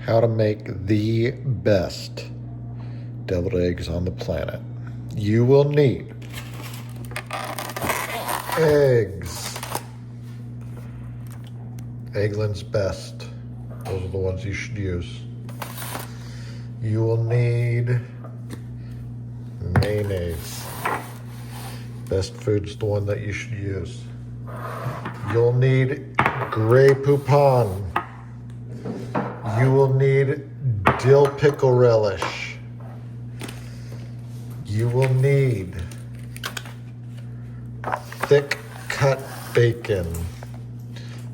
how to make the best deviled eggs on the planet. You will need eggs. Eggland's Best. Those are the ones you should use. You will need mayonnaise. Best Food's the one that you should use. You'll need Grey Poupon. You will need dill pickle relish. You will need thick cut bacon,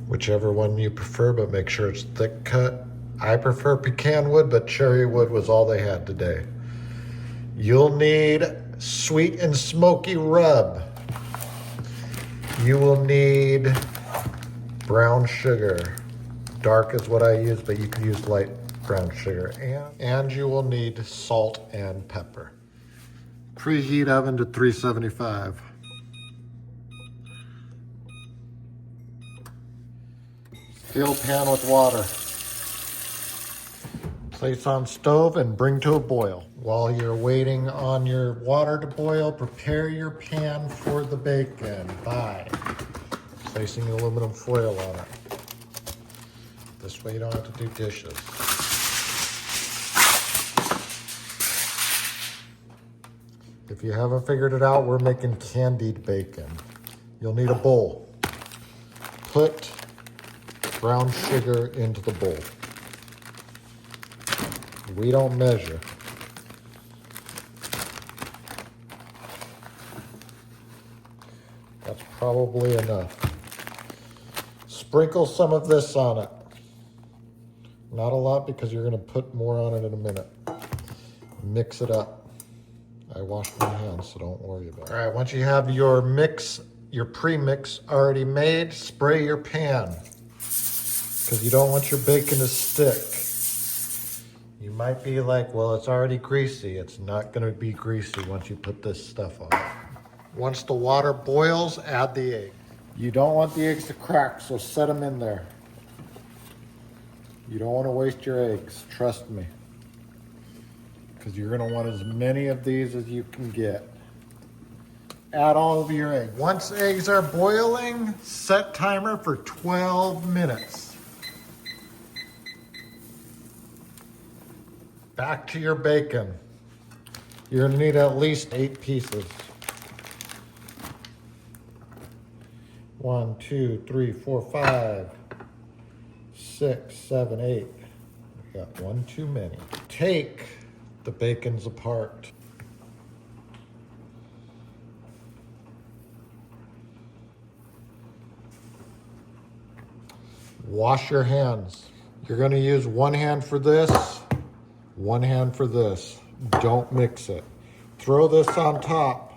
whichever one you prefer, but make sure it's thick cut. I prefer pecan wood, but cherry wood was all they had today. You'll need sweet and smoky rub. You will need brown sugar. Dark is what I use, but you can use light brown sugar. And you will need salt and pepper. Preheat oven to 375. Fill pan with water. Place on stove and bring to a boil. While you're waiting on your water to boil, prepare your pan for the bacon by placing aluminum foil on it. This way you don't have to do dishes. If you haven't figured it out, we're making candied bacon. You'll need a bowl. Put brown sugar into the bowl. We don't measure. That's probably enough. Sprinkle some of this on it. Not a lot because you're gonna put more on it in a minute. Mix it up. I washed my hands, so don't worry about it. All right, once you have your mix, your pre-mix already made, spray your pan because you don't want your bacon to stick. You might be like, well, it's already greasy. It's not gonna be greasy once you put this stuff on. Once the water boils, add the egg. You don't want the eggs to crack, so set them in there. You don't want to waste your eggs, trust me. Because you're going to want as many of these as you can get. Add all of your eggs. Once eggs are boiling, set timer for 12 minutes. Back to your bacon. You're going to need at least 8 pieces. 1, 2, 3, 4, 5, 6, 7, 8. We got one too many. Take the bacons apart. Wash your hands. You're going to use one hand for this, one hand for this. Don't mix it. Throw this on top.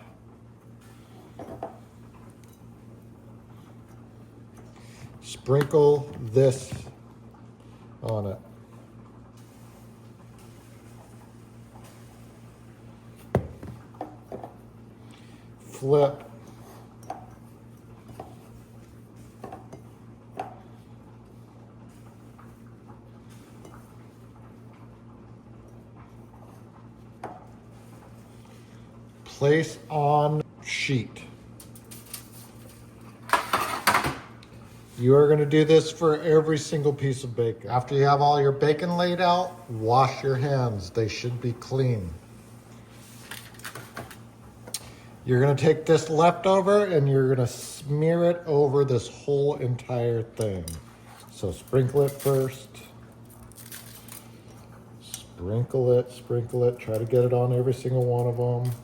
Sprinkle this on it. Flip. Place on sheet. You are going to do this for every single piece of bacon. After you have all your bacon laid out, wash your hands. They should be clean. You're going to take this leftover and you're going to smear it over this whole entire thing. So sprinkle it first. Sprinkle it, sprinkle it. Try to get it on every single one of them.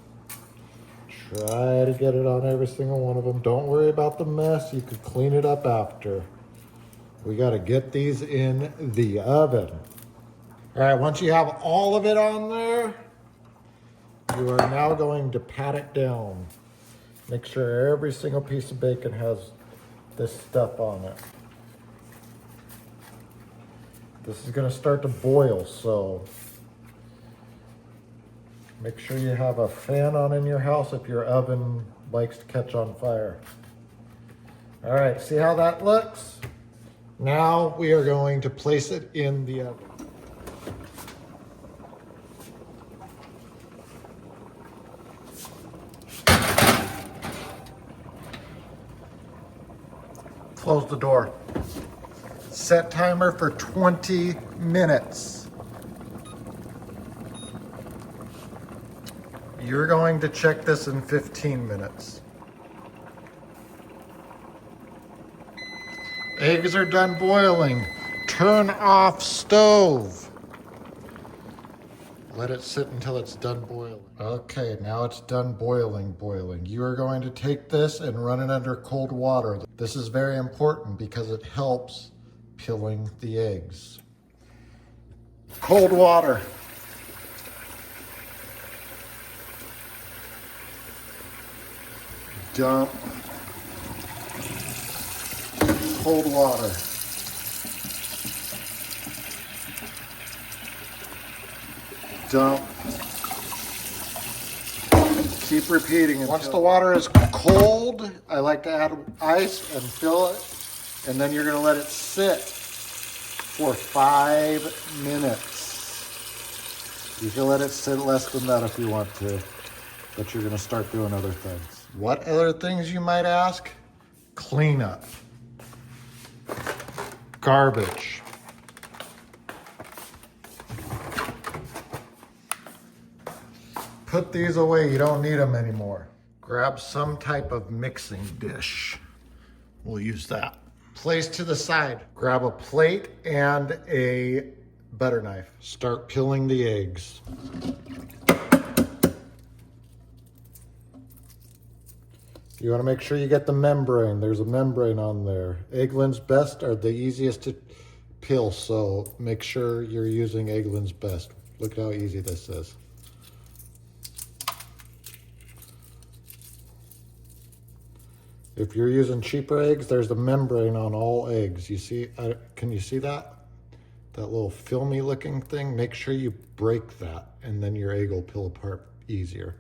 Try to get it on every single one of them. Don't worry about the mess. You could clean it up after. We got to get these in the oven. All right, once you have all of it on there, you are now going to pat it down. Make sure every single piece of bacon has this stuff on it. This is going to start to boil, so make sure you have a fan on in your house if your oven likes to catch on fire. All right, see how that looks? Now we are going to place it in the oven. Close the door. Set timer for 20 minutes. You're going to check this in 15 minutes. Eggs are done boiling. Turn off stove. Let it sit until it's done boiling. Okay, now it's done boiling. You are going to take this and run it under cold water. This is very important because it helps peeling the eggs. Cold water. Dump. Cold water. Dump. Keep repeating it. Once the water is cold, I like to add ice and fill it, and then you're going to let it sit for 5 minutes. You can let it sit less than that if you want to, but you're going to start doing other things. What other things, you might ask? Cleanup. Garbage. Put these away, you don't need them anymore. Grab some type of mixing dish. We'll use that. Place to the side. Grab a plate and a butter knife. Start peeling the eggs. You want to make sure you get the membrane. There's a membrane on there. Eggland's Best are the easiest to peel, so make sure you're using Eggland's Best. Look how easy this is. If you're using cheaper eggs, there's a membrane on all eggs. You see, can you see that? That little filmy looking thing? Make sure you break that, and then your egg will peel apart easier.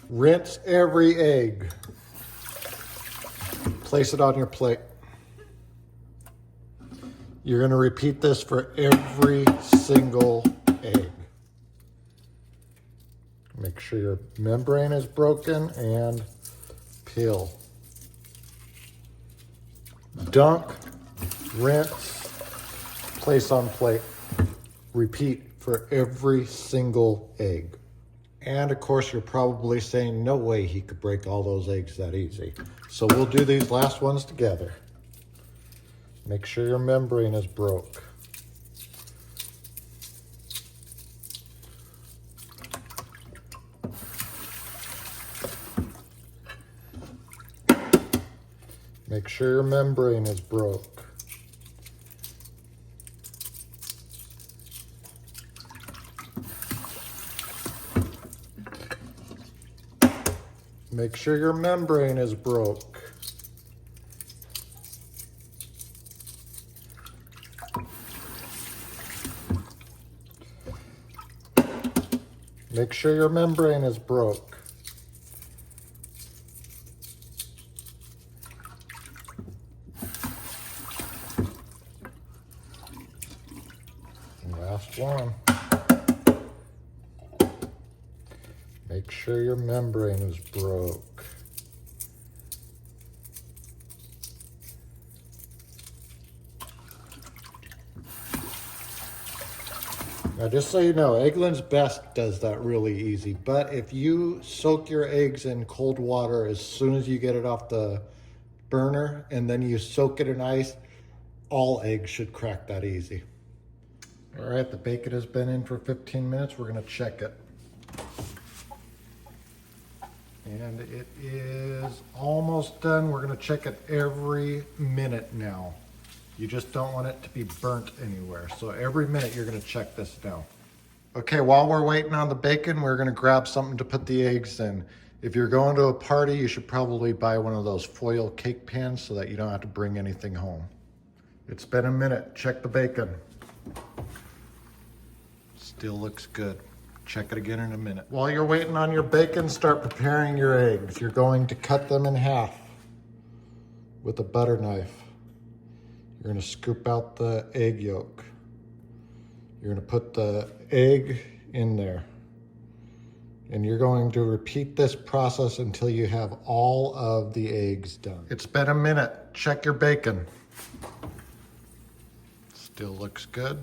Rinse every egg. Place it on your plate. You're going to repeat this for every single egg. Make sure your membrane is broken and peel. Dunk, rinse, place on plate. Repeat for every single egg. And of course, you're probably saying, no way he could break all those eggs that easy. So we'll do these last ones together. Make sure your membrane is broke. Make sure your membrane is broke. Make sure your membrane is broke. Make sure your membrane is broke. Last one. Make sure your membrane is broke. Now, just so you know, Eggland's Best does that really easy, but if you soak your eggs in cold water as soon as you get it off the burner and then you soak it in ice, all eggs should crack that easy. All right, the bacon has been in for 15 minutes. We're gonna check it. And it is almost done. We're gonna check it every minute now. You just don't want it to be burnt anywhere. So every minute you're gonna check this now. Okay, while we're waiting on the bacon, we're gonna grab something to put the eggs in. If you're going to a party, you should probably buy one of those foil cake pans so that you don't have to bring anything home. It's been a minute. Check the bacon. Still looks good. Check it again in a minute. While you're waiting on your bacon, start preparing your eggs. You're going to cut them in half with a butter knife. You're gonna scoop out the egg yolk. You're gonna put the egg in there. And you're going to repeat this process until you have all of the eggs done. It's been a minute. Check your bacon. Still looks good.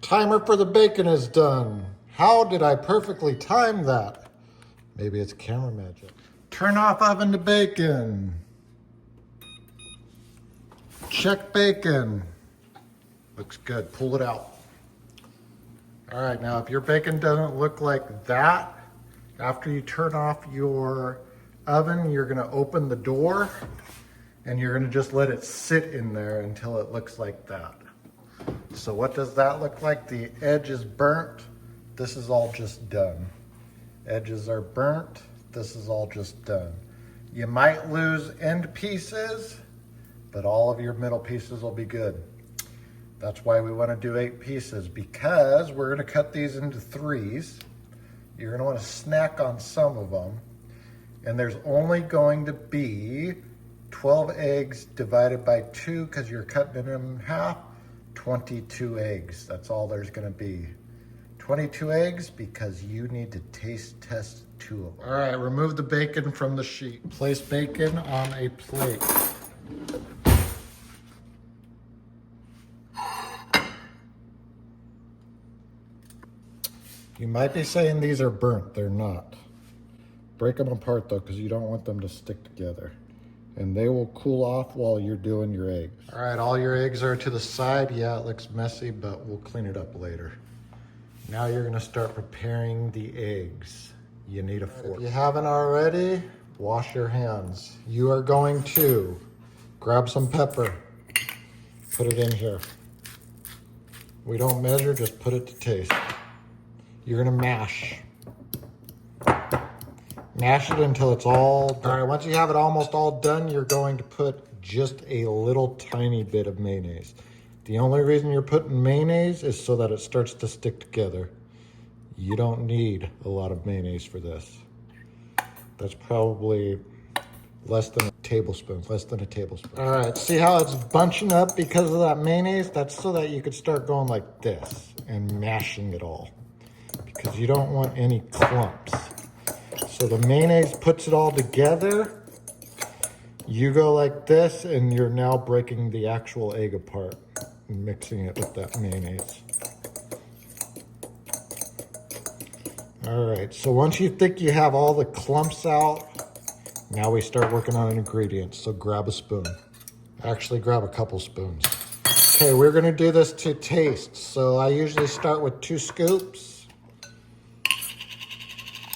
Timer for the bacon is done. How did I perfectly time that? Maybe it's camera magic. Turn off oven to bacon. Check bacon. Looks good. Pull it out. All right, now if your bacon doesn't look like that, after you turn off your oven, you're gonna open the door and you're gonna just let it sit in there until it looks like that. So what does that look like? The edge is burnt. This is all just done. Edges are burnt. This is all just done. You might lose end pieces, but all of your middle pieces will be good. That's why we want to do 8 pieces, because we're going to cut these into 3s. You're going to want to snack on some of them. And there's only going to be 12 eggs divided by 2 because you're cutting them in half. 22 eggs. That's all there's going to be. 22 eggs because you need to taste test 2 of them. All right, remove the bacon from the sheet. Place bacon on a plate. You might be saying these are burnt. They're not. Break them apart though, because you don't want them to stick together. And they will cool off while you're doing your eggs. All right, all your eggs are to the side. Yeah, it looks messy, but we'll clean it up later. Now you're gonna start preparing the eggs. You need a fork. If you haven't already, wash your hands. You are going to grab some pepper, put it in here. We don't measure, just put it to taste. You're gonna mash. Mash it until it's all done. All right, once you have it almost all done, you're going to put just a little tiny bit of mayonnaise. The only reason you're putting mayonnaise is so that it starts to stick together. You don't need a lot of mayonnaise for this. That's probably less than a tablespoon, All right, see how it's bunching up because of that mayonnaise? That's so that you could start going like this and mashing it all, because you don't want any clumps. So the mayonnaise puts it all together. You go like this, and you're now breaking the actual egg apart and mixing it with that mayonnaise. All right, so once you think you have all the clumps out, now we start working on ingredients. So grab a spoon. Actually, grab a couple spoons. Okay, we're gonna do this to taste. So I usually start with 2 scoops.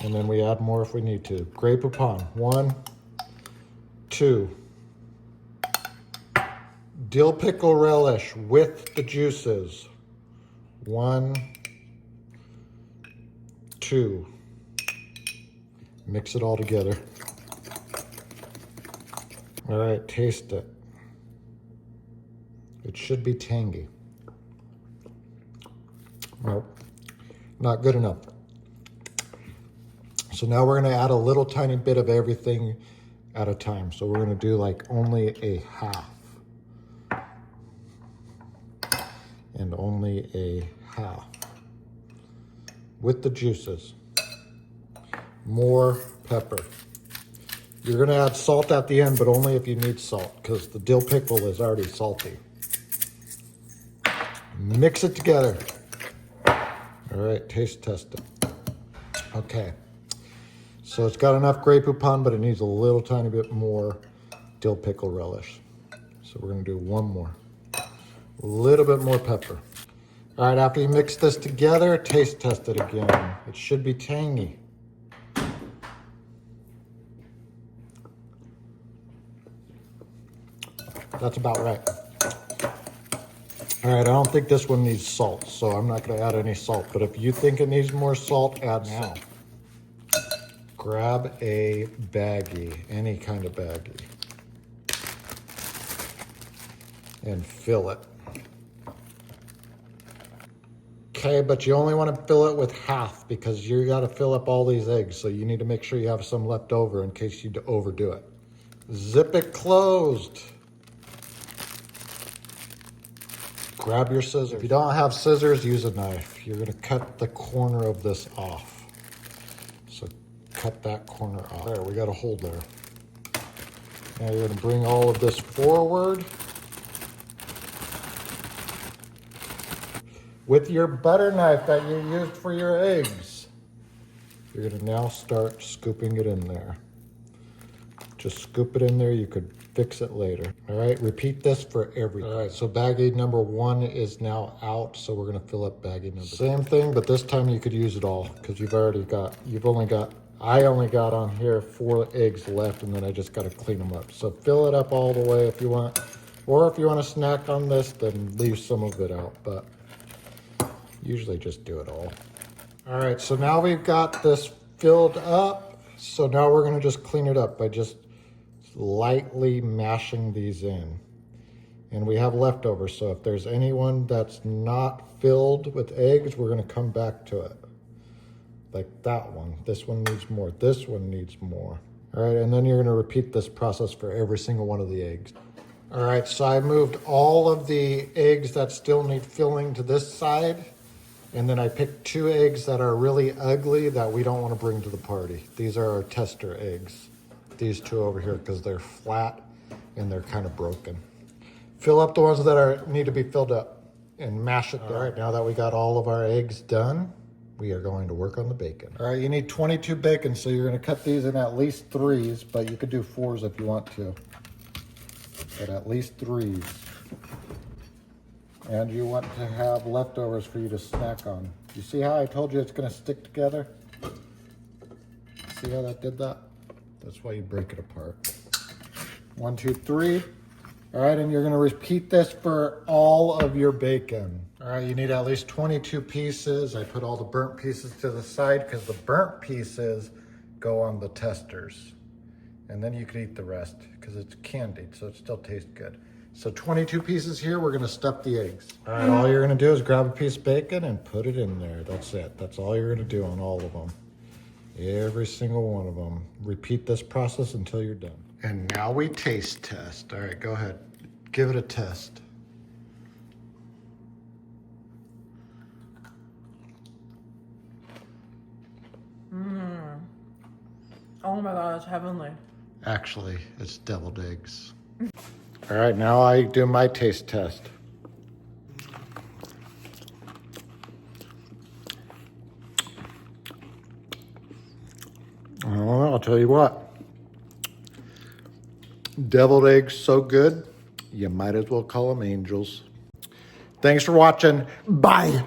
And then we add more if we need to. Grey Poupon, 1, 2. Dill pickle relish with the juices, 1, 2. Mix it all together. All right, taste it. It should be tangy. Nope, not good enough. So now we're gonna add a little tiny bit of everything at a time. So we're gonna do like only a half. And only a half. With the juices. More pepper. You're gonna add salt at the end, but only if you need salt, because the dill pickle is already salty. Mix it together. All right, taste test it. Okay. So it's got enough Grey Poupon, but it needs a little tiny bit more dill pickle relish. So we're gonna do 1 more. A little bit more pepper. All right, after you mix this together, taste test it again. It should be tangy. That's about right. All right, I don't think this one needs salt, so I'm not gonna add any salt. But if you think it needs more salt, add salt. Grab a baggie, any kind of baggie, and fill it. okay, but you only want to fill it with half because you got to fill up all these eggs. So you need to make sure you have some left over in case you overdo it. Zip it closed. Grab your scissors. If you don't have scissors, use a knife. You're gonna cut the corner of this off. So cut that corner off. There, we got a hole there. Now you're gonna bring all of this forward. With your butter knife that you used for your eggs, you're gonna now start scooping it in there. Just scoop it in there, you could fix it later. All right, repeat this for everything. All right, so baggie number 1 is now out, so we're gonna fill up baggie number 2. Same thing, but this time you could use it all because I only got on here 4 eggs left and then I just gotta clean them up. So fill it up all the way if you want, or if you want to snack on this, then leave some of it out, but usually just do it all. All right, so now we've got this filled up. So now we're gonna just clean it up by just lightly mashing these in. And we have leftovers, so if there's anyone that's not filled with eggs, we're gonna come back to it. Like that one. This one needs more. This one needs more. All right, and then you're gonna repeat this process for every single one of the eggs. All right, so I moved all of the eggs that still need filling to this side. And then I picked 2 eggs that are really ugly that we don't want to bring to the party. These are our tester eggs. These 2 over here because they're flat and they're kind of broken. Fill up the ones that need to be filled up and mash it there. All right, now that we got all of our eggs done, we are going to work on the bacon. All right, you need 22 bacon, so you're going to cut these in at least 3s, but you could do 4s if you want to. But at least 3s. And you want to have leftovers for you to snack on. You see how I told you it's going to stick together? See how that did that? That's why you break it apart. 1, 2, 3. All right, and you're going to repeat this for all of your bacon. All right, you need at least 22 pieces. I put all the burnt pieces to the side because the burnt pieces go on the testers. And then you can eat the rest because it's candied, so it still tastes good. So 22 pieces here, we're gonna stuff the eggs. All right, all you're gonna do is grab a piece of bacon and put it in there. That's it. That's all you're gonna do on all of them. Every single one of them. Repeat this process until you're done. And now we taste test. All right, go ahead. Give it a test. Oh my God, it's heavenly. Actually, it's deviled eggs. All right, now I do my taste test. Oh, I'll tell you what. Deviled eggs so good, you might as well call them angels. Thanks for watching. Bye.